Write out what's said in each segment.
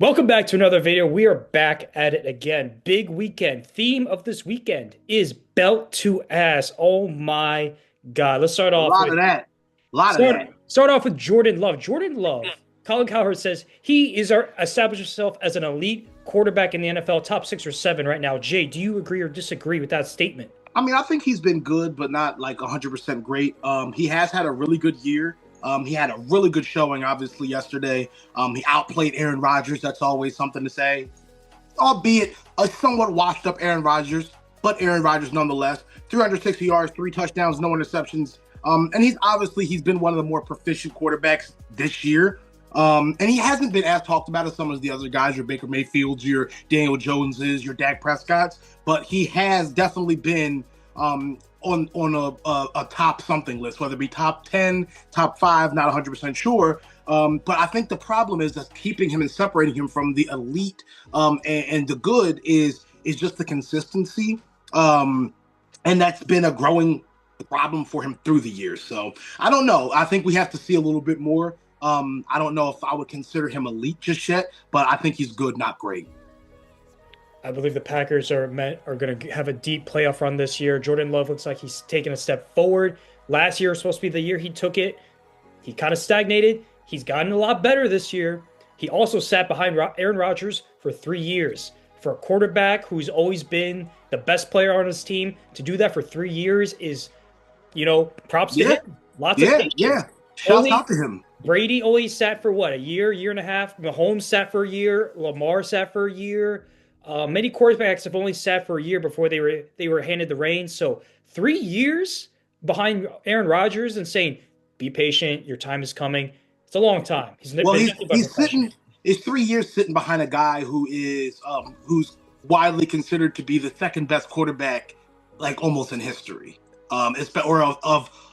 Welcome back to another video. We are back at it again. Big weekend. Theme of this weekend is belt to ass. Oh my God. Let's start A off lot with of that. A lot of start that. start off with Jordan Love. Jordan Love. Colin Cowherd says he is established himself as an elite quarterback in the NFL, top 6 or 7 right now. Jay, do you agree or disagree with that statement? I mean, I think he's been good, but not like 100% great. He has had a really good year. He had a really good showing, obviously, yesterday. He outplayed Aaron Rodgers. That's always something to say, albeit a somewhat washed up Aaron Rodgers, but Aaron Rodgers nonetheless. 360 yards, 3 touchdowns, no interceptions. And he's been one of the more proficient quarterbacks this year. And he hasn't been as talked about as some of the other guys, your Baker Mayfields, your Daniel Joneses, your Dak Prescotts, but he has definitely been on a top something list, whether it be top 10, top 5, not 100% sure. But I think the problem is that keeping him and separating him from the elite and the good is just the consistency. And that's been a growing problem for him through the years. So I don't know. I think we have to see a little bit more. I don't know if I would consider him elite just yet, but I think he's good, not great. I believe the Packers are going to have a deep playoff run this year. Jordan Love looks like he's taken a step forward. Last year was supposed to be the year he took it. He kind of stagnated. He's gotten a lot better this year. He also sat behind Aaron Rodgers for 3 years. For a quarterback who's always been the best player on his team, to do that for 3 years is, props to Yeah, him. Lots of yeah, patience. yeah. Shouts Only out to him. Brady only sat for what, a year and a half. Mahomes sat for a year. Lamar sat for a year. Many quarterbacks have only sat for a year before they were handed the reins. So 3 years behind Aaron Rodgers and saying, "Be patient, your time is coming." It's a long time. He's been Well, nothing but he's professional. sitting. It's 3 years sitting behind a guy who's widely considered to be the second best quarterback, like almost in history. Or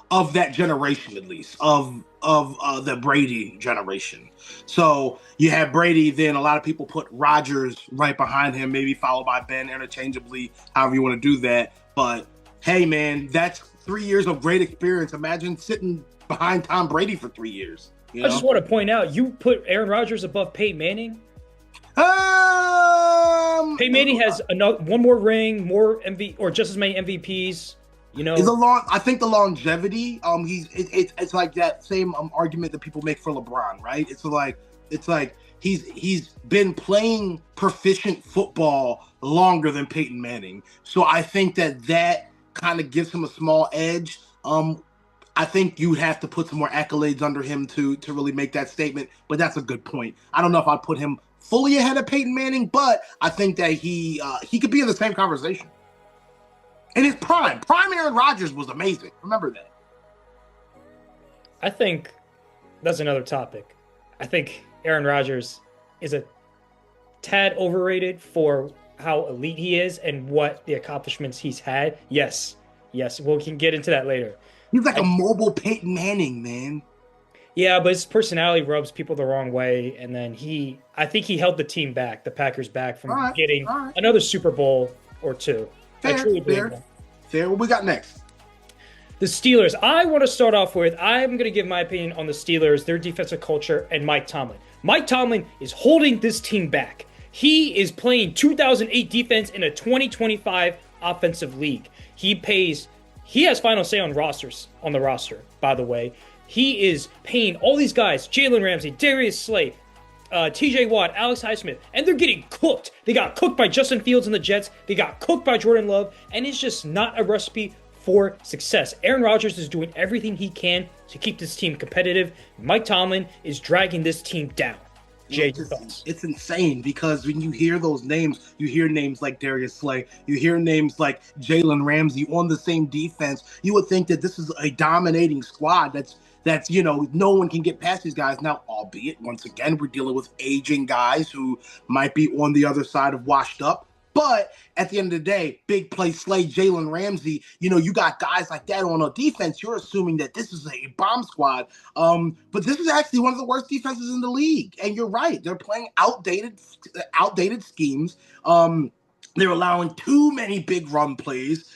of that generation at least of the Brady generation. So you have Brady, then a lot of people put Rodgers right behind him, maybe followed by Ben interchangeably, however you want to do that. But hey, man, that's 3 years of great experience. Imagine sitting behind Tom Brady for 3 years. You I just know. want to point out, you put Aaron Rodgers above Peyton Manning. Um, Peyton Manning has one more ring, more MV, or just as many MVPs. You is a know, long. I think the longevity. It's like that same argument that people make for LeBron, right? It's like he's been playing proficient football longer than Peyton Manning. So I think that kind of gives him a small edge. I think you would have to put some more accolades under him to really make that statement. But that's a good point. I don't know if I'd put him fully ahead of Peyton Manning, but I think that he could be in the same conversation. In his prime Aaron Rodgers was amazing. Remember that. I think that's another topic. I think Aaron Rodgers is a tad overrated for how elite he is and what the accomplishments he's had. Yes, yes, we can get into that later. He's like a I, mobile Peyton Manning, man. yeah, but his personality rubs people the wrong way, and then I think he held the team back, the Packers back, All from right, getting all right. another Super Bowl or two. I Fair, truly believe fair, that. fair. What we got next? The Steelers. I want to start off with, I'm going to give my opinion on the Steelers, their defensive culture, and Mike Tomlin. Mike Tomlin is holding this team back. He is playing 2008 defense in a 2025 offensive league. He has final say on the roster, by the way. He is paying all these guys, Jalen Ramsey, Darius Slay, TJ Watt, Alex Highsmith, and they're getting cooked. They got cooked by Justin Fields and the Jets. They got cooked by Jordan Love, and it's just not a recipe for success. Aaron Rodgers is doing everything he can to keep this team competitive. Mike Tomlin is dragging this team down. Jay, your thoughts? It's insane because when you hear those names, you hear names like Darius Slay, you hear names like Jalen Ramsey on the same defense. You would think that this is a dominating squad. That's no one can get past these guys now. Albeit once again, we're dealing with aging guys who might be on the other side of washed up. But at the end of the day, big play Slay, Jalen Ramsey, you got guys like that on a defense. You're assuming that this is a bomb squad. But this is actually one of the worst defenses in the league. And you're right. They're playing outdated schemes. They're allowing too many big run plays,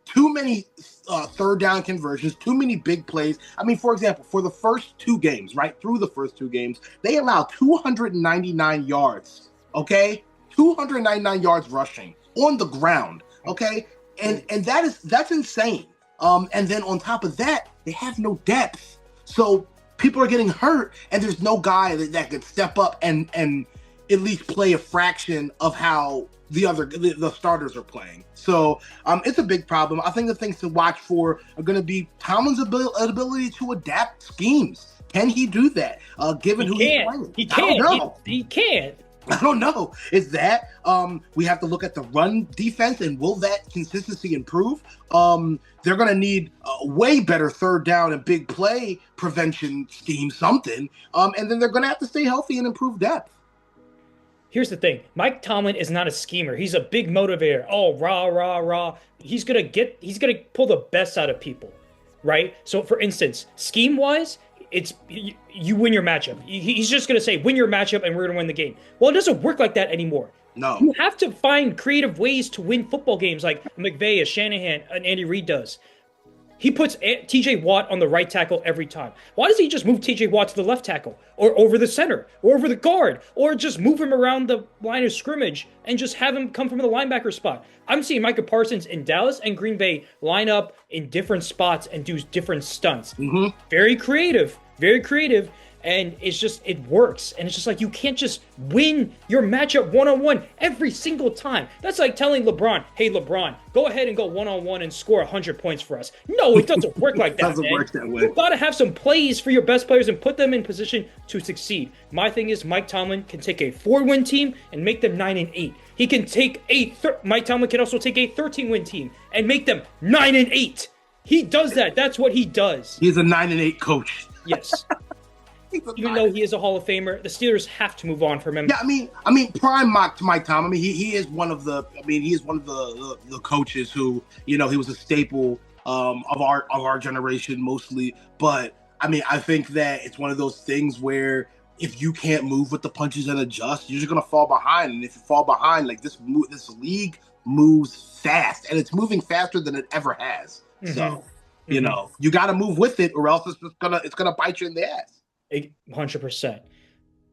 too many third down conversions, too many big plays. I mean, for example, for the first two games, right through the first two games, they allowed 299 yards. Okay, 299 yards rushing on the ground. Okay, and that's insane. And then on top of that, they have no depth. So people are getting hurt, and there's no guy that could step up and at least play a fraction of how the starters are playing. So it's a big problem. I think the things to watch for are going to be Tomlin's ability to adapt schemes. Can he do that? Given who he's playing, he can't. He can't. I don't know. Is that we have to look at the run defense, and will that consistency improve? They're going to need a way better third down and big play prevention scheme, something. And then they're going to have to stay healthy and improve depth. Here's the thing. Mike Tomlin is not a schemer. He's a big motivator. Oh, rah, rah, rah. He's going to pull the best out of people, right? So, for instance, scheme-wise, it's you win your matchup. He's just going to say, win your matchup, and we're going to win the game. Well, it doesn't work like that anymore. No. You have to find creative ways to win football games like McVay, a Shanahan, and Andy Reid does. He puts T.J. Watt on the right tackle every time. Why doesn't he just move T.J. Watt to the left tackle or over the center or over the guard or just move him around the line of scrimmage and just have him come from the linebacker spot? I'm seeing Micah Parsons in Dallas and Green Bay line up in different spots and do different stunts. Mm-hmm. Very creative, and it works. And it's just like, you can't just win your matchup one-on-one every single time. That's like telling LeBron, hey, LeBron, go ahead and go one-on-one and score 100 points for us. No, it doesn't work like that, doesn't work that way. You've got to have some plays for your best players and put them in position to succeed. My thing is, Mike Tomlin can take a 4-win team and make them 9-8. He can take Mike Tomlin can also take a 13-win team and make them 9-8. He does that. That's what he does. He's a 9-8 coach. Yes. Even though he is a Hall of Famer, the Steelers have to move on from him. Yeah, I mean, prime Mike Tomlin. I mean, he is one of the. I mean, he is one of the coaches who, he was a staple of our generation mostly. But I mean, I think that it's one of those things where if you can't move with the punches and adjust, you're just gonna fall behind. And if you fall behind, like this league moves fast, and it's moving faster than it ever has. Mm-hmm. So, you got to move with it, or else it's gonna bite you in the ass. 100%.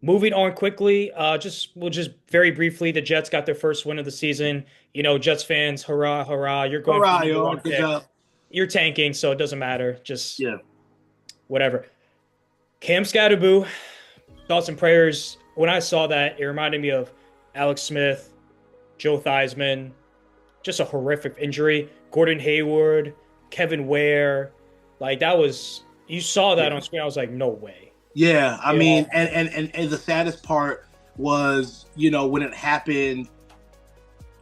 Moving on quickly, we'll just very briefly, the Jets got their first win of the season. Jets fans, hurrah, hurrah! You're going for the one pick. You're tanking, so it doesn't matter. Just whatever. Cam Skattebo, thoughts and prayers. When I saw that, it reminded me of Alex Smith, Joe Theismann, just a horrific injury. Gordon Hayward, Kevin Ware, like that was. You saw that on screen. I was like, no way. Yeah, I mean, and the saddest part was, when it happened,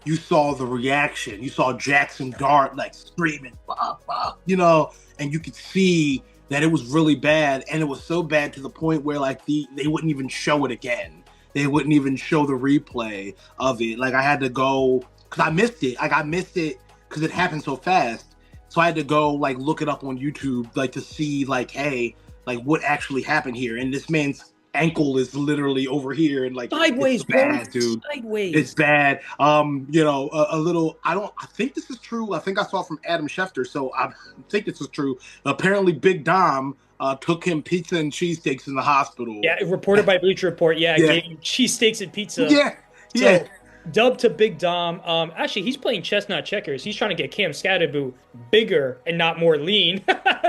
you saw the reaction. You saw Jackson Dart like screaming, bah, bah, and you could see that it was really bad, and it was so bad to the point where like they wouldn't even show it again. They wouldn't even show the replay of it. Like I had to go because I missed it. Like I missed it because it happened so fast. So I had to go like look it up on YouTube, like to see like, hey, like what actually happened here. And this man's ankle is literally over here and like sideways, it's bad, dude. Sideways. It's bad. A little. I think this is true. I think I saw from Adam Schefter, so I think this is true. Apparently, Big Dom took him pizza and cheesesteaks in the hospital. Yeah, reported by Bleacher Report. Yeah, gave him cheesesteaks and pizza. Yeah. Dub to Big Dom. Actually, he's playing chestnut checkers. He's trying to get Cam Skattebo bigger and not more lean.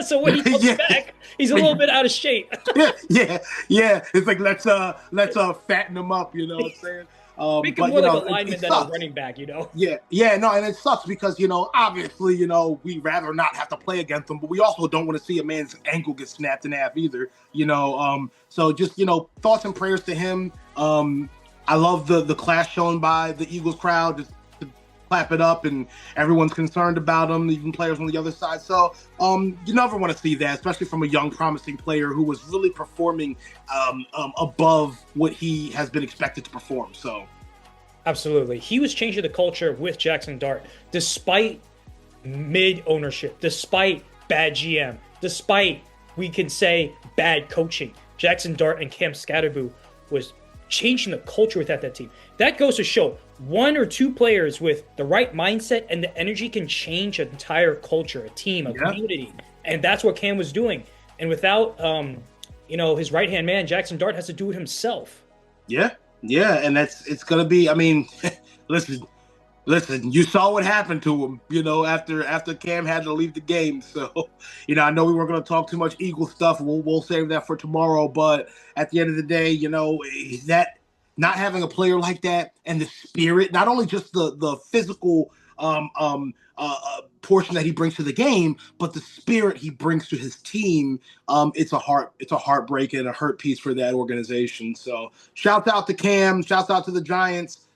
So when he comes back, he's a little bit out of shape. yeah. It's like let's fatten him up. You know what I'm saying? Make him more like a lineman than a running back. Yeah. No, and it sucks because obviously we rather not have to play against him, but we also don't want to see a man's ankle get snapped in half either. So just thoughts and prayers to him. I love the class shown by the Eagles crowd, just to clap it up, and everyone's concerned about him, even players on the other side. So you never want to see that, especially from a young, promising player who was really performing above what he has been expected to perform. So, absolutely, he was changing the culture with Jackson Dart, despite mid-ownership, despite bad GM, despite we can say bad coaching. Jackson Dart and Cam Skattebo was changing the culture within that team. That goes to show one or two players with the right mindset and the energy can change an entire culture, a team, a community. And that's what Cam was doing. And without, his right-hand man, Jackson Dart has to do it himself. Yeah. Yeah. And it's going to be, I mean, listen, you saw what happened to him, after Cam had to leave the game. So, I know we weren't going to talk too much Eagle stuff. We'll save that for tomorrow. But at the end of the day, that not having a player like that and the spirit, not only just the physical portion that he brings to the game, but the spirit he brings to his team, it's a heartbreak and a hurt piece for that organization. So shouts out to Cam, shouts out to the Giants.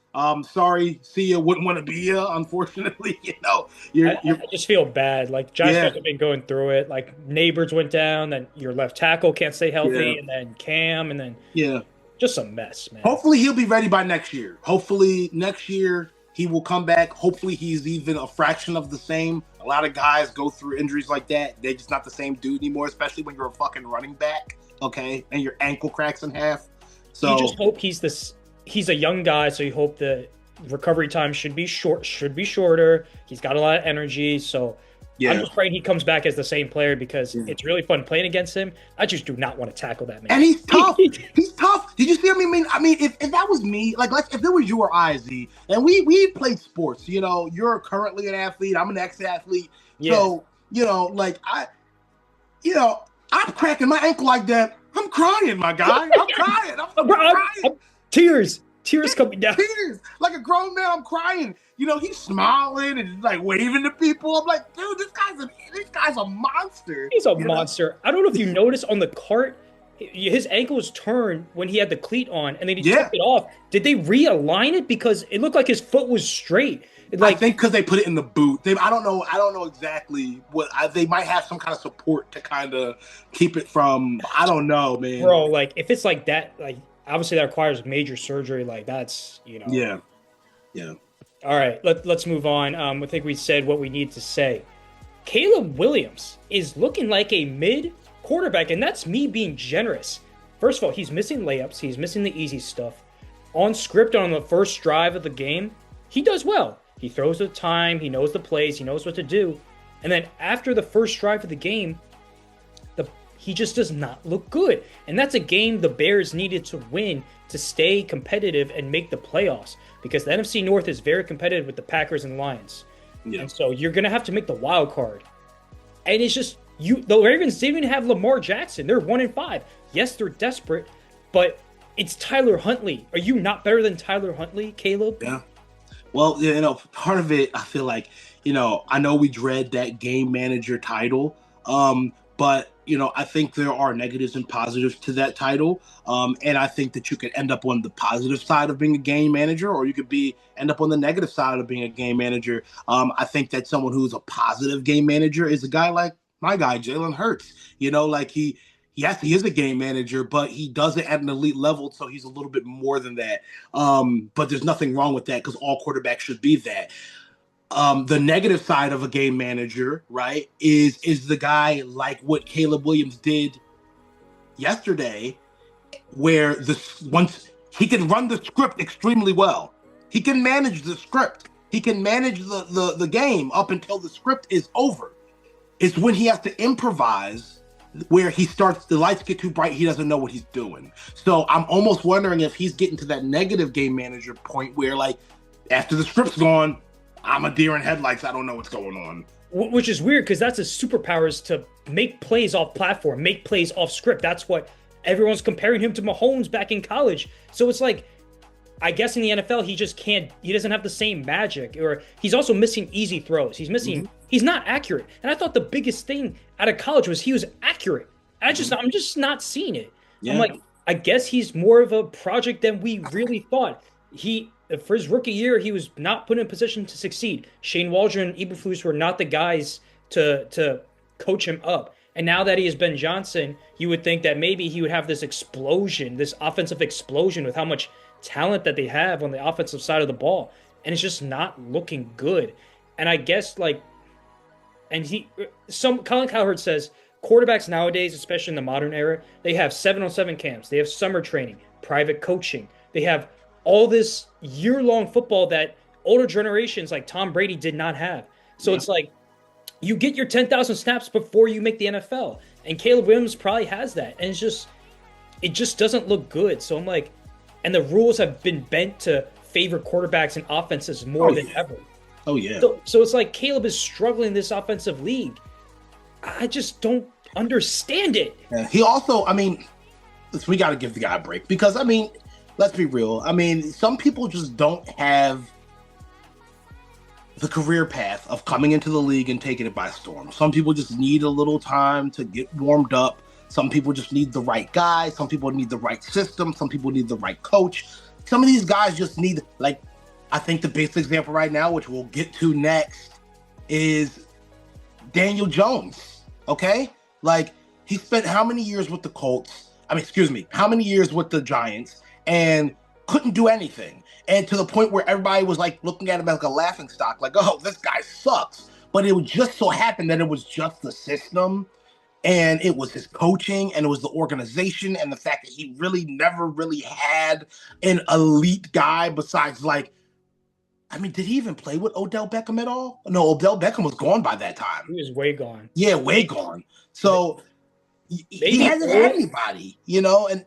Sorry, Sia wouldn't want to be here, unfortunately. I just feel bad. Like, Giants fans have been going through it. Like, Neighbors went down, then your left tackle can't stay healthy, and then Cam, and then just a mess, man. Hopefully he'll be ready by next year. Hopefully next year he will come back. Hopefully he's even a fraction of the same. A lot of guys go through injuries like that. They're just not the same dude anymore, especially when you're a fucking running back, okay, and your ankle cracks in half. So you just hope he's a young guy, so you hope the recovery time should be shorter. He's got a lot of energy, so I'm just praying he comes back as the same player because it's really fun playing against him. I just do not want to tackle that man. And he's tough. He's tough. Did you see him? I mean, if that was me, if it was you or I, Z, and we played sports, you're currently an athlete. I'm an ex-athlete. Yeah. So, I'm cracking my ankle like that. I'm crying, my guy. I'm crying. I'm crying. Tears coming down. Tears. Like a grown man, I'm crying. He's smiling and like waving to people. I'm like, dude, this guy's a monster. He's a monster. I don't know if you noticed on the cart, his ankle was turned when he had the cleat on, and then he took it off. Did they realign it because it looked like his foot was straight? I think because they put it in the boot. I don't know exactly what they might have some kind of support to kind of keep it from. I don't know, man. Bro, like if it's like that, like obviously that requires major surgery. Like that's Yeah. All right, let's move on. I think we said what we need to say. Caleb Williams is looking like a mid quarterback, and that's me being generous. First of all, he's missing layups. He's missing the easy stuff. On script on the first drive of the game, he does well. He throws the time. He knows the plays. He knows what to do. And then after the first drive of the game, he just does not look good. And that's a game the Bears needed to win to stay competitive and make the playoffs because the NFC North is very competitive with the Packers and Lions. Yeah. And so you're going to have to make the wild card. And it's just, the Ravens didn't even have Lamar Jackson. They're 1-5. Yes, they're desperate, but it's Tyler Huntley. Are you not better than Tyler Huntley, Caleb? Yeah. Well, part of it, I feel like, I know we dread that game manager title, but I think there are negatives and positives to that title. And I think that you could end up on the positive side of being a game manager, or you could end up on the negative side of being a game manager. I think that someone who's a positive game manager is a guy like my guy, Jalen Hurts. Yes, he is a game manager, but he does it at an elite level, so he's a little bit more than that. But there's nothing wrong with that because all quarterbacks should be that. The negative side of a game manager, right, is the guy like what Caleb Williams did yesterday, where once he can run the script extremely well. He can manage the script. He can manage the game up until the script is over. It's when he has to improvise where the lights get too bright, he doesn't know what he's doing. So I'm almost wondering if he's getting to that negative game manager point where, like, after the script's gone, I'm a deer in headlights. I don't know what's going on. Which is weird because that's his superpower is to make plays off platform, make plays off script. That's what everyone's comparing him to Mahomes back in college. So it's like, I guess in the NFL, he doesn't have the same magic, or he's also missing easy throws. He's not accurate. And I thought the biggest thing out of college was he was accurate. I'm just not seeing it. Yeah. I'm like, I guess he's more of a project than we really thought. For his rookie year, he was not put in a position to succeed. Shane Waldron and Eberflus were not the guys to coach him up. And now that he has Ben Johnson, you would think that maybe he would have this explosion, this offensive explosion with how much talent that they have on the offensive side of the ball. And it's just not looking good. And I guess Colin Cowherd says quarterbacks nowadays, especially in the modern era, they have 7-on-7 camps. They have summer training, private coaching. They have all this year-long football that older generations like Tom Brady did not have. So it's like you get your 10,000 snaps before you make the NFL. And Caleb Williams probably has that. And it just doesn't look good. So I'm like, and the rules have been bent to favor quarterbacks and offenses more than ever. Oh, yeah. So it's like Caleb is struggling in this offensive league. I just don't understand it. Yeah. He also, I mean, we got to give the guy a break because, I mean, let's be real. I mean, some people just don't have the career path of coming into the league and taking it by storm. Some people just need a little time to get warmed up. Some people just need the right guy. Some people need the right system. Some people need the right coach. Some of these guys just need, like, I think the biggest example right now, which we'll get to next, is Daniel Jones. Okay? Like, he spent how many years with the Colts? How many years with the Giants and couldn't do anything? And to the point where everybody was like looking at him as like a laughing stock, like, oh, this guy sucks. But it would just so happen that it was just the system and it was his coaching and it was the organization and the fact that he really never really had an elite guy besides like, I mean, did he even play with Odell Beckham at all? No, Odell Beckham was gone by that time. He was way gone. Yeah, way gone. So he hasn't had anybody, and,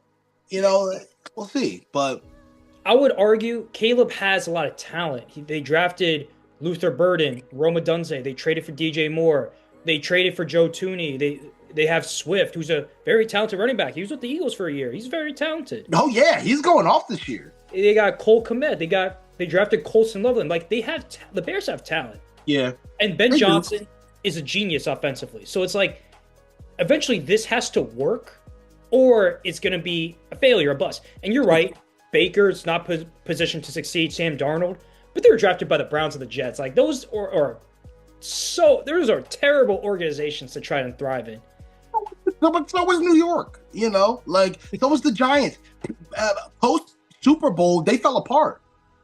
we'll see. But I would argue Caleb has a lot of talent. They drafted Luther Burden, Rome Odunze. They traded for DJ Moore. They traded for Joe Tooney. They have Swift, who's a very talented running back. He was with the Eagles for a year. He's very talented. Oh, yeah. He's going off this year. They got Cole Kmet. They drafted Colson Loveland. Like, the Bears have talent. Yeah. And Ben Johnson is a genius offensively. So it's like, eventually this has to work or it's going to be a failure, a bust. And you're right. Baker's not positioned to succeed. Sam Darnold. But they were drafted by the Browns and the Jets. Like, those are terrible organizations to try and thrive in. So was New York, like, so was the Giants. Post Super Bowl, they fell apart.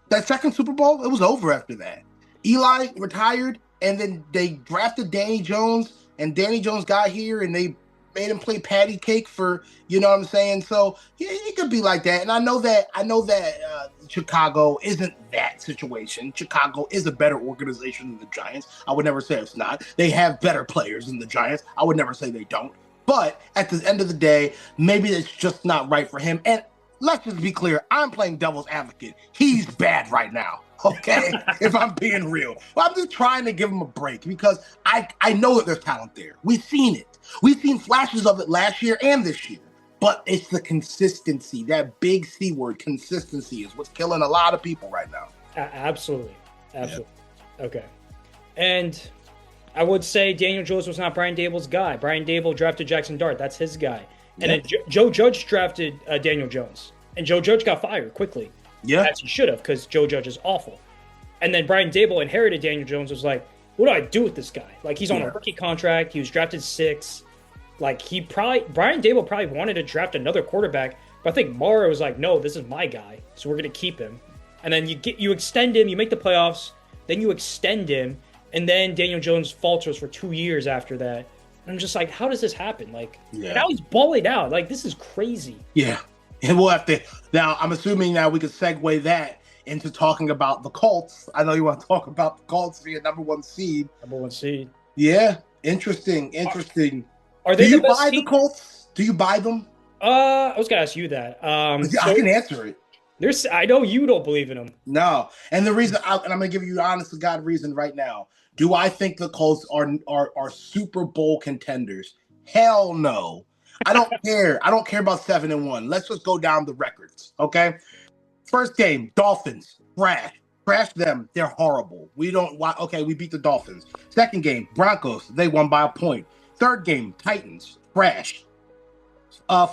That second Super Bowl, it was over after that. Eli retired, and then they drafted Danny Jones, and Danny Jones got here, and they made him play patty cake for, you know what I'm saying? So yeah, it could be like that. And I know that Chicago isn't that situation. Chicago is a better organization than the Giants. I would never say it's not. They have better players than the Giants. I would never say they don't. But at the end of the day, maybe it's just not right for him. And let's just be clear. I'm playing devil's advocate. He's bad right now. Okay, if I'm being real. Well, I'm just trying to give him a break because I know that there's talent there. We've seen it. We've seen flashes of it last year and this year. But it's the consistency. That big C word, consistency, is what's killing a lot of people right now. Absolutely. Yeah. Okay. And I would say Daniel Jones was not Brian Dable's guy. Brian Dable drafted Jackson Dart. That's his guy. And then Joe Judge drafted Daniel Jones. And Joe Judge got fired quickly. Yeah. As he should have, because Joe Judge is awful. And then Brian Dable inherited Daniel Jones, was like, what do I do with this guy? Like, he's on a rookie contract. He was drafted 6th. Like, Brian Dable probably wanted to draft another quarterback, but I think Mara was like, no, this is my guy, so we're going to keep him. And then you extend him, you make the playoffs, then you extend him, and then Daniel Jones falters for 2 years after that. And I'm just like, how does this happen? Like, now he's balling out. Like, this is crazy. Yeah. And we'll have to, now I'm assuming now we can segue that into talking about the Colts. I know you want to talk about the Colts being number 1 seed. Number 1 seed. Yeah. Interesting. Are they Do you buy the Colts? Do you buy them? I was gonna ask you that. I can answer it. I know you don't believe in them. No, and the reason, and I'm gonna give you honest to God reason right now. Do I think the Colts are Super Bowl contenders? Hell no. I don't care. I don't care about 7-1. Let's just go down the records. Okay. First game, Dolphins, trash them. They're horrible. We beat the Dolphins. Second game, Broncos, they won by a point. Third game, Titans, trash.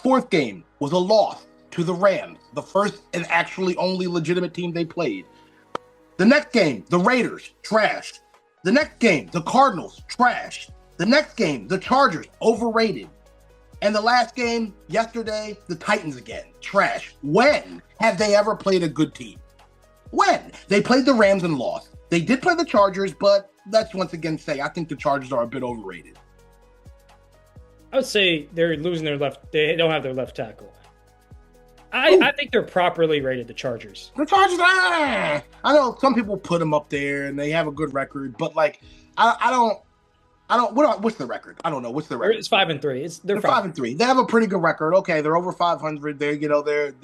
Fourth game was a loss to the Rams, the first and actually only legitimate team they played. The next game, the Raiders, trash. The next game, the Cardinals, trash. The next game, the Chargers, overrated. And the last game, yesterday, the Titans again, trash. When have they ever played a good team? When? They played the Rams and lost. They did play the Chargers, but let's once again say I think the Chargers are a bit overrated. I would say they're losing their left. They don't have their left tackle. I think they're properly rated, the Chargers. The Chargers, I know some people put them up there and they have a good record, but like, I don't. What's the record? I don't know. What's the record? It's 5-3. They're 5-3. They have a pretty good record. Okay, they're over 500. They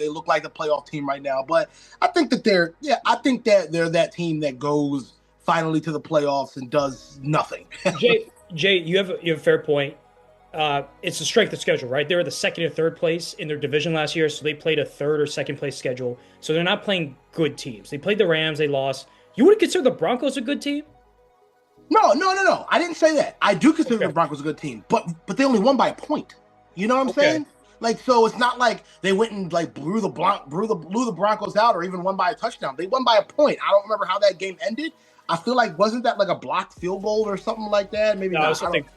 look like a playoff team right now. But I think that they're that team that goes finally to the playoffs and does nothing. Jay, you have a fair point. It's the strength of schedule, right? They were the second or third place in their division last year, so they played a third or second place schedule. So they're not playing good teams. They played the Rams, they lost. You wouldn't consider the Broncos a good team? No. I didn't say that. I do consider the Broncos a good team, but they only won by a point. You know what I'm saying? Like, so it's not like they went and like blew the Broncos out or even won by a touchdown. They won by a point. I don't remember how that game ended. I feel like wasn't that like a blocked field goal or something like that? Maybe not.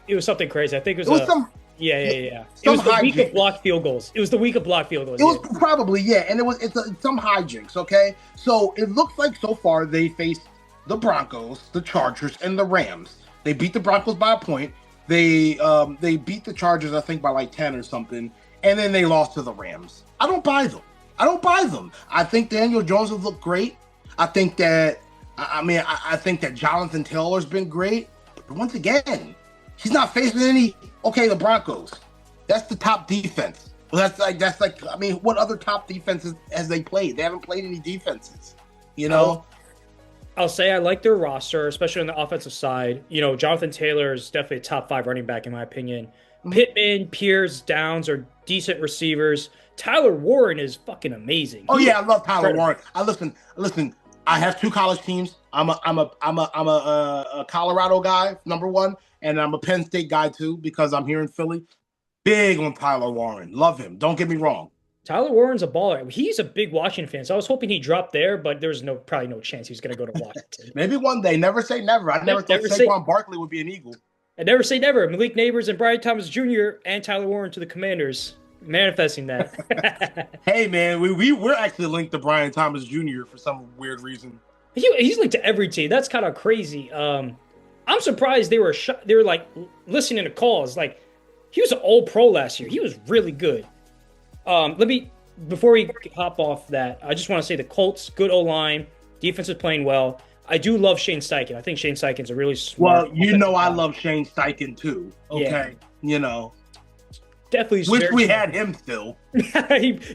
It was something crazy. I think it was some. Yeah. It was the week of blocked field goals. It was probably, and it's some hijinks. Okay, so it looks like so far they faced the Broncos, the Chargers, and the Rams. They beat the Broncos by a point. They beat the Chargers, I think, by like 10 or something, and then they lost to the Rams. I don't buy them. I think Daniel Jones has looked great. I think that Jonathan Taylor's been great. But once again, he's not facing the Broncos. That's the top defense. Well, what other top defenses has they played? They haven't played any defenses, you know? I'll say I like their roster, especially on the offensive side. You know, Jonathan Taylor is definitely a top 5 running back in my opinion. Pittman, Pierce, Downs are decent receivers. Tyler Warren is fucking amazing. I love Tyler Warren. Listen. I have 2 college teams. I'm a Colorado guy, number 1, and I'm a Penn State guy too because I'm here in Philly. Big on Tyler Warren. Love him. Don't get me wrong. Tyler Warren's a baller. He's a big Washington fan, so I was hoping he dropped there, but there's probably no chance he's going to go to Washington. Maybe one day. Never say never. I never thought Saquon Barkley would be an Eagle. I never say never. Malik Neighbors and Brian Thomas Jr. and Tyler Warren to the Commanders. Manifesting that. Hey, man, we're actually linked to Brian Thomas Jr. for some weird reason. He's linked to every team. That's kind of crazy. I'm surprised they were like listening to calls. Like, he was an All-Pro last year. He was really good. Before we hop off that, I just want to say the Colts, good O-line, defense is playing well. I do love Shane Steichen. I think Shane Steichen's a really smart. Well, I love Shane Steichen too. Okay, definitely wish we had him still.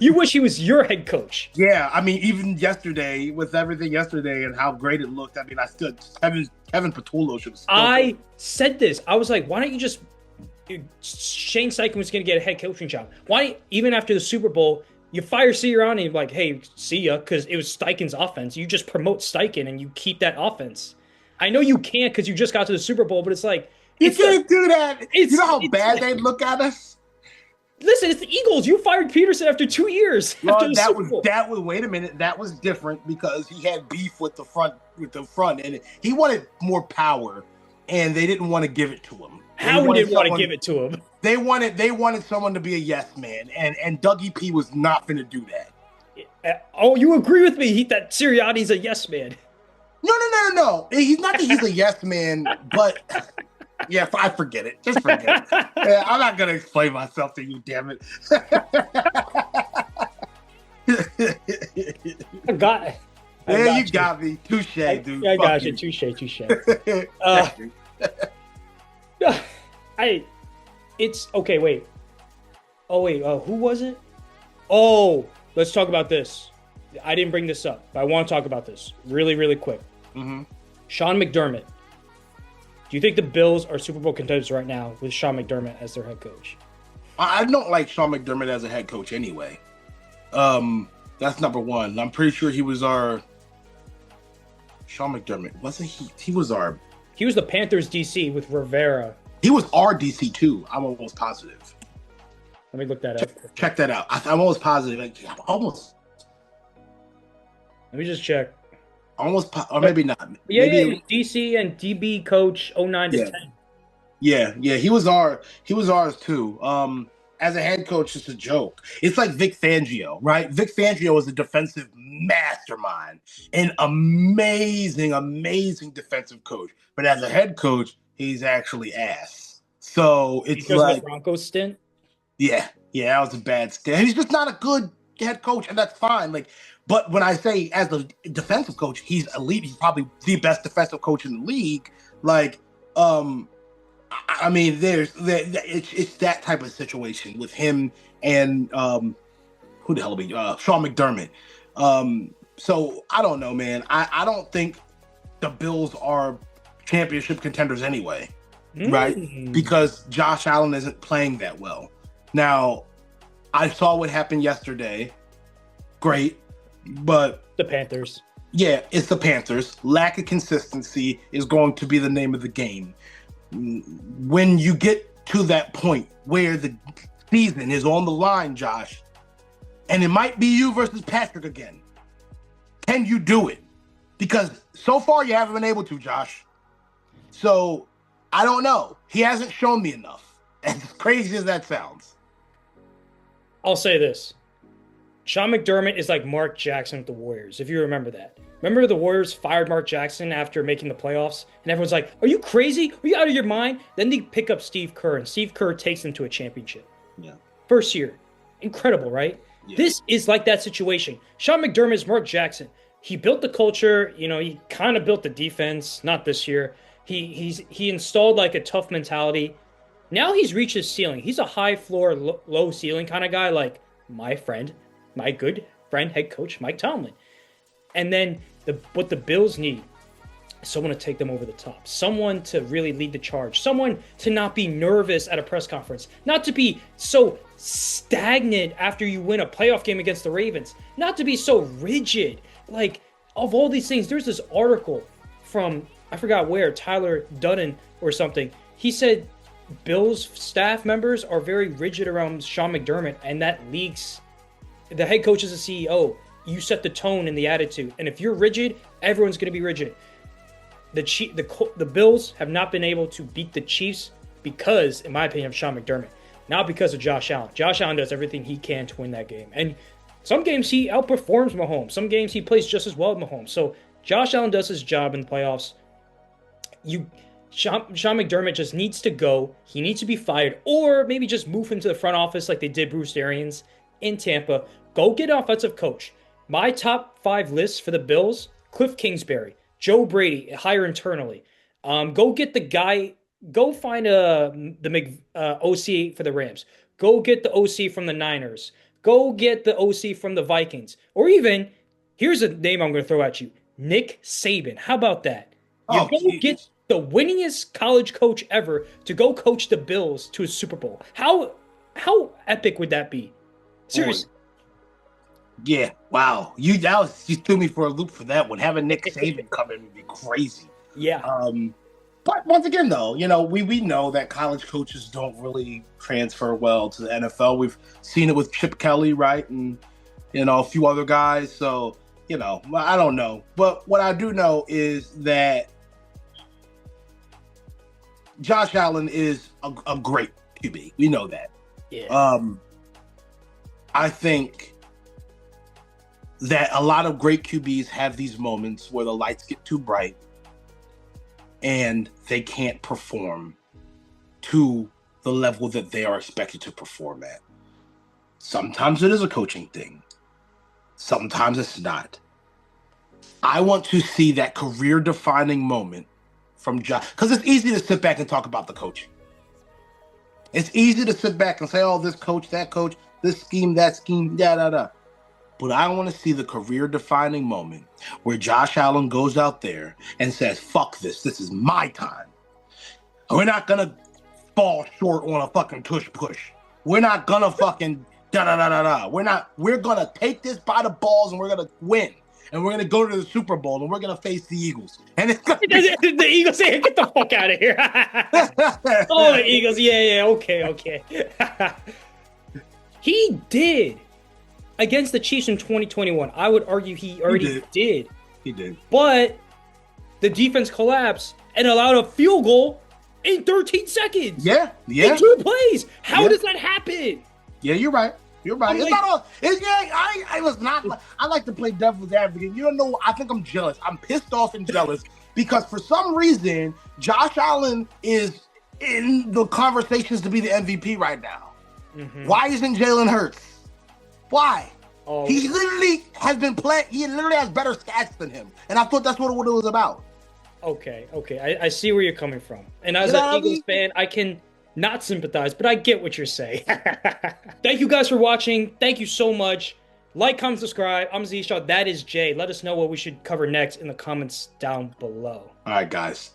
You wish he was your head coach. Yeah, I mean, even yesterday with everything yesterday and how great it looked. I mean, I stood Kevin Patullo should. I said this. I was like, why don't you just? Shane Steichen was going to get a head coaching job. Why, even after the Super Bowl, you fire Sirianni and like, hey, see ya, because it was Steichen's offense. You just promote Steichen and you keep that offense. I know you can't because you just got to the Super Bowl, but it's like you can't do that. You know how bad they'd look at us. Listen, it's the Eagles. You fired Peterson after 2 years. Well, wait a minute. That was different because he had beef with the front, and he wanted more power, and they didn't want to give it to him. How did want to give it to him? They wanted someone to be a yes man, and Dougie P was not going to do that. Oh, you agree with me? That Sirianni's a yes man. No. He's not that he's a yes man, but yeah, I forget it. Just forget it. Yeah, I'm not going to explain myself to you, damn it. I got it. You got me. Touche, dude. I got you. Touche. It's okay. Wait. Oh wait. Who was it? Oh, let's talk about this. I didn't bring this up, but I want to talk about this really, really quick. Mm-hmm. Sean McDermott. Do you think the Bills are Super Bowl contenders right now with Sean McDermott as their head coach? I don't like Sean McDermott as a head coach anyway. That's number one. I'm pretty sure he was our Sean McDermott. Wasn't he? He was the Panthers DC with Rivera. He was our DC too. I'm almost positive. Let me look that up. Check that out. I'm almost positive. Almost. Let me just check. Or maybe not. Yeah, DC and DB coach 09 to 10. Yeah. He was ours too. As a head coach, it's a joke. It's like Vic Fangio, right? Vic Fangio is a defensive mastermind, an amazing defensive coach. But as a head coach, he's actually ass. So it's because like the Broncos stint. Yeah, that was a bad stint. He's just not a good head coach, and that's fine. Like, but when I say as a defensive coach, he's elite. He's probably the best defensive coach in the league. Like, I mean, it's that type of situation with him and who the hell will be Sean McDermott. So I don't know, man. I don't think the Bills are championship contenders anyway, right? Because Josh Allen isn't playing that well. Now, I saw what happened yesterday. Great, but the Panthers. Yeah, it's the Panthers. Lack of consistency is going to be the name of the game. When you get to that point where the season is on the line, Josh, and it might be you versus Patrick again, can you do it? Because so far you haven't been able to, Josh. So I don't know. He hasn't shown me enough. As crazy as that sounds. I'll say this. Sean McDermott is like Mark Jackson with the Warriors, if you remember that. Remember the Warriors fired Mark Jackson after making the playoffs? And everyone's like, are you crazy? Are you out of your mind? Then they pick up Steve Kerr, and Steve Kerr takes them to a championship. Yeah. First year. Incredible, right? Yeah. This is like that situation. Sean McDermott is Mark Jackson. He built the culture. You know, he kind of built the defense. Not this year. He installed like a tough mentality. Now he's reached his ceiling. He's a high floor, low ceiling kind of guy, like my good friend, head coach Mike Tomlin. And then what the Bills need is someone to take them over the top, someone to really lead the charge, someone to not be nervous at a press conference, not to be so stagnant after you win a playoff game against the Ravens, not to be so rigid. Like, of all these things, there's this article from, I forgot where, Tyler Dunnan or something. He said Bills staff members are very rigid around Sean McDermott, and that leaks. The head coach is the CEO. You set the tone and the attitude. And if you're rigid, everyone's going to be rigid. The Bills have not been able to beat the Chiefs because, in my opinion, of Sean McDermott. Not because of Josh Allen. Josh Allen does everything he can to win that game. And some games he outperforms Mahomes. Some games he plays just as well as Mahomes. So Josh Allen does his job in the playoffs. Sean McDermott just needs to go. He needs to be fired. Or maybe just move him to the front office like they did Bruce Arians in Tampa. Go get an offensive coach. My top 5 lists for the Bills: Cliff Kingsbury, Joe Brady, hire internally. Go get the guy. Go find the OC for the Rams. Go get the OC from the Niners. Go get the OC from the Vikings. Or even, here's a name I'm going to throw at you: Nick Saban. How about that? You go get the winningest college coach ever to go coach the Bills to a Super Bowl. How epic would that be? Seriously. Yeah, wow. You threw me for a loop for that one. Having Nick Saban come in would be crazy. Yeah. But once again, though, you know, we know that college coaches don't really transfer well to the NFL. We've seen it with Chip Kelly, right, and you know, a few other guys. So, you know, I don't know. But what I do know is that Josh Allen is a great QB. We know that. Yeah. I think that a lot of great QBs have these moments where the lights get too bright and they can't perform to the level that they are expected to perform at. Sometimes it is a coaching thing. Sometimes it's not. I want to see that career-defining moment from Josh, because it's easy to sit back and talk about the coaching. It's easy to sit back and say, oh, this coach, that coach, this scheme, that scheme, da-da-da. But I want to see the career-defining moment where Josh Allen goes out there and says, fuck this. This is my time. We're not going to fall short on a fucking tush-push. We're not going to fucking da-da-da-da-da. We're going to take this by the balls and we're going to win. And we're going to go to the Super Bowl and we're going to face the Eagles. And it's gonna be- the Eagles say, get the fuck out of here. Oh, the Eagles. Yeah. Okay. He did. Against the Chiefs in 2021, I would argue he already did. He did. But the defense collapsed and allowed a field goal in 13 seconds. Yeah. In 2 plays. How does that happen? Yeah, you're right. You're right. It's not all. I was not. I like to play devil's advocate. You don't know. I think I'm jealous. I'm pissed off and jealous because for some reason Josh Allen is in the conversations to be the MVP right now. Mm-hmm. Why isn't Jalen Hurts? Why? Oh, He literally has been playing. He literally has better stats than him, and I thought that's what it was about. okay. I see where you're coming from. And as You know an what I Eagles mean? fan, I can not sympathize, but I get what you're saying. Thank you guys for watching. Thank you so much. Like, comment, subscribe. I'm Zishaw. That is Jay. Let us know what we should cover next in the comments down below. All right, guys.